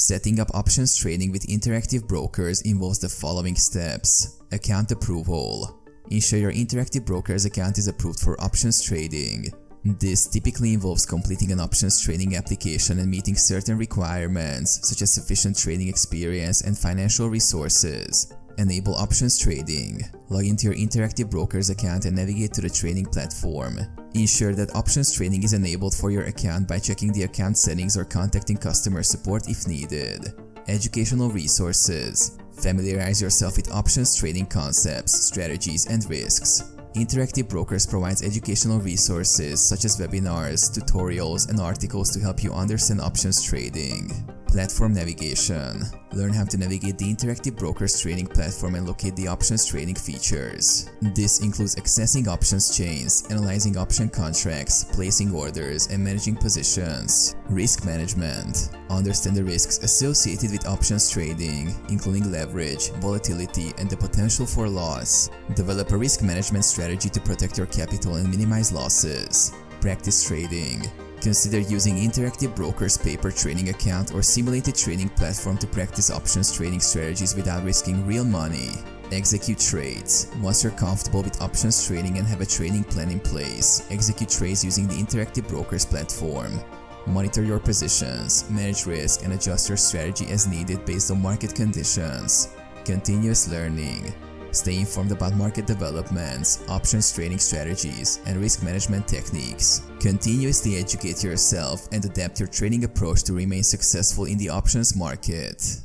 Setting up options trading with Interactive Brokers involves the following steps. Account approval. Ensure your Interactive Brokers account is approved for options trading. This typically involves completing an options trading application and meeting certain requirements such as sufficient trading experience and financial resources. Enable options trading. Log into your Interactive Brokers account and navigate to the trading platform. Ensure that options trading is enabled for your account by checking the account settings or contacting customer support if needed. Educational resources. Familiarize yourself with options trading concepts, strategies, and risks. Interactive Brokers provides educational resources such as webinars, tutorials, and articles to help you understand options trading. Platform navigation. Learn how to navigate the Interactive Brokers trading platform and locate the options trading features. This includes accessing options chains, analyzing option contracts, placing orders, and managing positions. Risk management. Understand the risks associated with options trading, including leverage, volatility, and the potential for loss. Develop a risk management strategy to protect your capital and minimize losses. Practice trading. Consider using Interactive Brokers paper trading account or simulated trading platform to practice options trading strategies without risking real money. Execute trades. Once you're comfortable with options trading and have a trading plan in place, execute trades using the Interactive Brokers platform. Monitor your positions, manage risk, and adjust your strategy as needed based on market conditions. Continuous learning. Stay informed about market developments, options trading strategies, and risk management techniques. Continuously educate yourself and adapt your trading approach to remain successful in the options market.